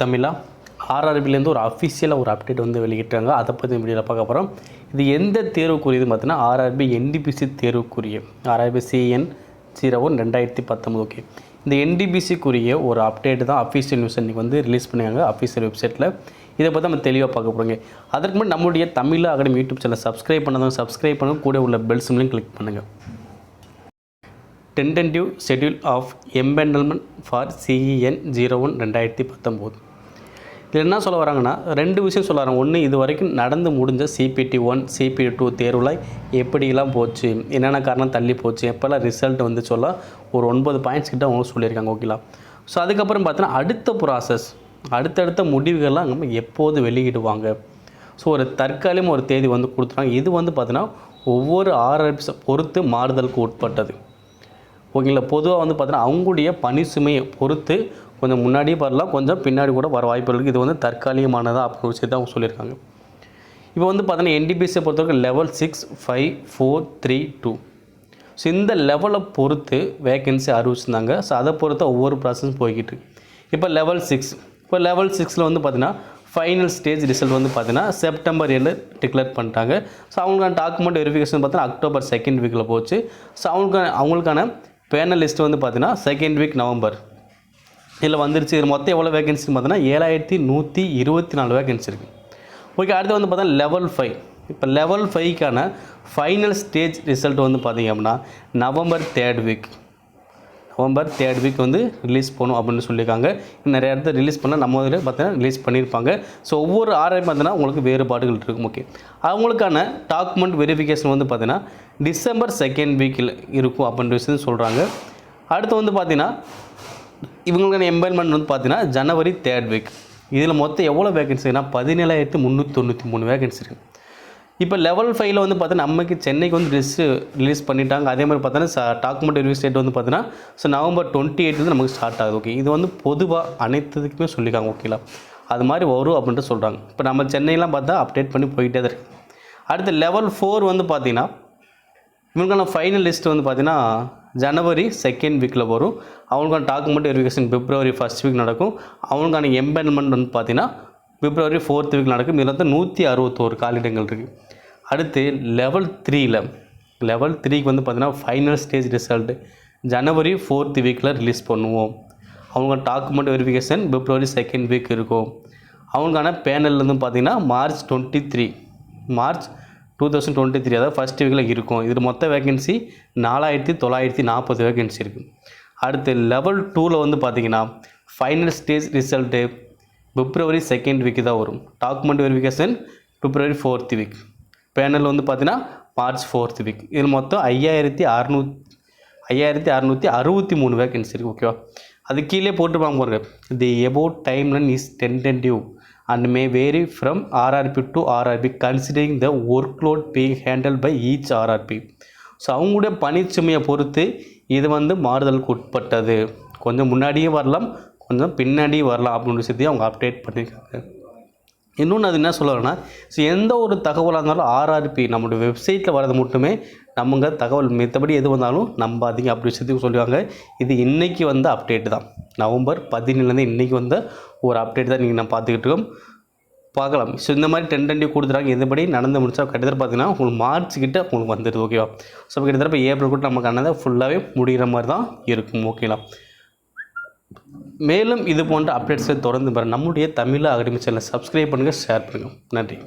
தமிழா ஆர்ஆர்பிலேருந்து ஒரு அஃபிஷியலாக ஒரு அப்டேட் வந்து வெளியிட்டாங்க. அதை பற்றி வீடியோவில் பார்க்க போகிறோம். இது எந்த தேர்வுக்குரியது பார்த்தீங்கன்னா ஆர்ஆர்பி என்டிபிசி தேர்வுக்குரிய ஆர்ஆர்பி CN 01 2019. ஓகே, இந்த என்டிபிசிக்குரிய ஒரு அப்டேட் தான் அஃபிஷியல் நியூஸ் இன்றைக்கி வந்து ரிலீஸ் பண்ணியாங்க அஃபிஷியல் வெப்சைட்டில். இதை பற்றி நம்ம தெளிவாக பார்க்க போகிறோங்க. அதற்கு முன்னாடி நம்மளுடைய தமிழா அகாடமி யூடியூப் சேனல் சப்ஸ்கிரைப் பண்ணாதவங்க சப்ஸ்கிரைப் பண்ணுங்கள், கூட உள்ள பெல் சிம்லையும் கிளிக் பண்ணுங்கள். Tentative schedule of எம்பெண்டல்மெண்ட் for CN 01 2019. இதில் என்ன சொல்ல வராங்கன்னா, ரெண்டு விஷயம் சொல்ல வராங்க. ஒன்று, இது வரைக்கும் நடந்து முடிஞ்ச CPT 1 CPT 2 தேர்வில் எப்படிலாம் போச்சு, என்னென்ன காரணம் தள்ளி போச்சு, எப்போல்லாம் ரிசல்ட் வந்து சொல்ல ஒரு 9 பாயிண்ட்ஸ் கிட்ட அவங்க சொல்லியிருக்காங்க. ஓகேங்களா? ஸோ அதுக்கப்புறம் பார்த்தீங்கன்னா அடுத்த ப்ராசஸ், அடுத்தடுத்த முடிவுகள்லாம் நம்ம எப்போது வெளியிடுவாங்க. ஸோ ஒரு தற்காலிகம் ஒரு தேதி வந்து கொடுத்துறாங்க. இது வந்து பார்த்தீங்கன்னா ஒவ்வொரு RRBs பொறுத்து மாறுதலுக்கு உட்பட்டது. ஓகேங்களா? பொதுவாக வந்து பார்த்தீங்கன்னா அவங்களுடைய பணி சுமையை பொறுத்து கொஞ்சம் முன்னாடியே வரலாம், கொஞ்சம் பின்னாடி கூட வர வாய்ப்புகள் இருக்குது. இது வந்து தற்காலிகமானதாக அப்படின்னு விஷயத்தை அவங்க சொல்லியிருக்காங்க. இப்போ வந்து பார்த்தீங்கன்னா என்டிபிசியை பொறுத்தவரைக்கும் லெவல் 6, 5, 4, 3, 2. ஸோ இந்த லெவலை பொறுத்து வேகன்சி அறிவிச்சிருந்தாங்க. ஸோ அதை பொறுத்து ஒவ்வொரு ப்ராசஸும் போய்கிட்டு. இப்போ லெவல் 6, இப்போ லெவல் 6ல் வந்து பார்த்தீங்கன்னா ஃபைனல் ஸ்டேஜ் ரிசல்ட் வந்து பார்த்தீங்கன்னா செப்டம்பர் 7 டிக்ளேர் பண்ணிட்டாங்க. ஸோ அவங்களுக்கான டாக்குமெண்ட் வெரிஃபிகேஷன் பார்த்தீங்கன்னா அக்டோபர் 2nd வீக்கில் போச்சு. ஸோ அவங்களுக்கான பேனல் லிஸ்ட்டு வந்து பார்த்தீங்கன்னா 2nd வீக் நவம்பர் இதில் வந்துருச்சு. இது மொத்தம் எவ்வளோ வேகன்சின்னு பார்த்தீங்கன்னா 7124 வேகன்சி இருக்குது. ஓகே, அடுத்து வந்து பார்த்தீங்கன்னா லெவல் 5. இப்போ லெவல் 5க்கான ஃபைனல் ஸ்டேஜ் ரிசல்ட் வந்து பார்த்திங்க அப்படின்னா நவம்பர் 3rd வீக் வந்து ரிலீஸ் பண்ணணும் அப்படின்னு சொல்லியிருக்காங்க. நிறைய இடத்துல ரிலீஸ் பண்ணால் நம்ம இதில் பார்த்தீங்கன்னா ரிலீஸ் பண்ணியிருப்பாங்க. ஸோ ஒவ்வொரு ஆர்ஐயும் பார்த்தீங்கன்னா உங்களுக்கு வேறுபாடுகள் இருக்கும். ஓகே, அவங்களுக்கான டாக்குமெண்ட் வெரிஃபிகேஷன் வந்து பார்த்தீங்கன்னா டிசம்பர் 2nd வீக்கில் இருக்கும் அப்படின்ற விஷயம் சொல்கிறாங்க. அடுத்து வந்து பார்த்தீங்கன்னா இவங்களுக்கான எம்பெல்மெண்ட் வந்து பார்த்தீங்கன்னா ஜனவரி 3rd வீக். இதில் மொத்தம் எவ்வளோ வேகன்சினா 17,393 வேகன்சி இருக்குது. இப்போ லெவல் 5ல் வந்து பார்த்தீங்கன்னா நமக்கு சென்னைக்கு வந்து ரிலீஸ் பண்ணிட்டாங்க. அதே மாதிரி பார்த்தீங்கன்னா டாக்குமெண்ட் ரிவ்யூ ஸ்டேட் வந்து பார்த்தீங்கன்னா ஸோ நவம்பர் 28 வந்து நமக்கு ஸ்டார்ட் ஆகுது. ஓகே, இது வந்து பொதுவாக அனைத்துக்குமே சொல்லியிருக்காங்க. ஓகேங்களா? அது மாதிரி வரும் அப்படின்ட்டு சொல்கிறாங்க. இப்போ நம்ம சென்னையெலாம் பார்த்தா அப்டேட் பண்ணி போயிட்டே தான் இருக்குது. அடுத்து லெவல் 4 வந்து பார்த்திங்கன்னா இவங்களுக்கான ஃபைனல் லிஸ்ட் வந்து பார்த்திங்கன்னா ஜனவரி 2nd வீக்கில் வரும். அவங்களுக்கான டாக்குமெண்ட் வெரிஃபிகேஷன் பிப்ரவரி 1st வீக் நடக்கும். அவங்களுக்கான எம்பெல்மெண்ட் வந்து பார்த்திங்கன்னா பிப்ரவரி 4th வீக் நடக்கும். இதில் வந்து 161 காலிடங்கள் இருக்குது. அடுத்து லெவல் 3க்கு வந்து பார்த்திங்கன்னா ஃபைனல் ஸ்டேஜ் ரிசல்ட் ஜனவரி 4th வீக்கில் ரிலீஸ் பண்ணுவோம். அவங்க டாக்குமெண்ட் வெரிஃபிகேஷன் பிப்ரவரி 2nd வீக் இருக்கும். அவங்களுக்கான பேனல் வந்து பார்த்திங்கன்னா மார்ச் 2023 அதாவது 1st வீக்கில் இருக்கும். இதில் மொத்த வேகன்சி 4940 வேகன்சி இருக்குது. அடுத்து லெவல் 2ல் வந்து பார்த்திங்கன்னா ஃபைனல் ஸ்டேஜ் ரிசல்ட்டு பிப்ரவரி 2nd வீக்கு தான் வரும். டாக்குமெண்ட் வெரிஃபிகேஷன் பிப்ரவரி 4th வீக். பேனல் வந்து பார்த்திங்கன்னா மார்ச் 4th வீக். இதில் மொத்தம் 5663 வேகன்சி இருக்குது. ஓகேவா? அது கீழே போட்டுருப்பாங்க பாருங்க, the above timeline is tentative and may vary from RRB to RRB considering the workload being handled by each RRB. So அவங்களுடைய பணிச்சுமையை பொறுத்து இது வந்து மாறுதலுக்கு உட்பட்டது. கொஞ்சம் முன்னாடியே வரலாம், கொஞ்சம் பின்னாடியே வரலாம் அப்படின்ற விஷயத்தையும் அவங்க அப்டேட் பண்ணியிருக்காங்க. இன்னொன்று அது என்ன சொல்லணும்னா, ஸோ எந்த ஒரு தகவலாக இருந்தாலும் RRB நம்மளுடைய வெப்சைட்டில் வரது மட்டுமே நமங்க தகவல், மற்றபடி எது வந்தாலும் நம்பாதீங்க அப்படி விஷயத்தையும் சொல்லுவாங்க. இது இன்றைக்கி வந்த அப்டேட் தான். நவம்பர் 17 இன்றைக்கி வந்த ஒரு அப்டேட் தான் நீங்கள் நான் பார்த்துக்கிட்டு இருக்கோம். பார்க்கலாம். ஸோ இந்த மாதிரி டென்டென்டிவ் கொடுத்துறாங்க. எதுபடி நடந்து முடிச்சா கிட்டத்தட்ட பார்த்தீங்கன்னா உங்களுக்கு மார்ச் கிட்ட உங்களுக்கு வந்துடுது. ஓகேவா? ஸோ கிட்டத்தட்ட இப்போ ஏப்ரல் கூட நமக்கானதை ஃபுல்லாகவே முடிகிற மாதிரி தான் இருக்கும். ஓகேங்களா? மேலும் இது போன்ற அப்டேட்ஸை தொடர்ந்து நம்முடைய தமிழா அகாடமி சேனலை சப்ஸ்கிரைப் பண்ணுங்கள், ஷேர் பண்ணுங்கள். நன்றி.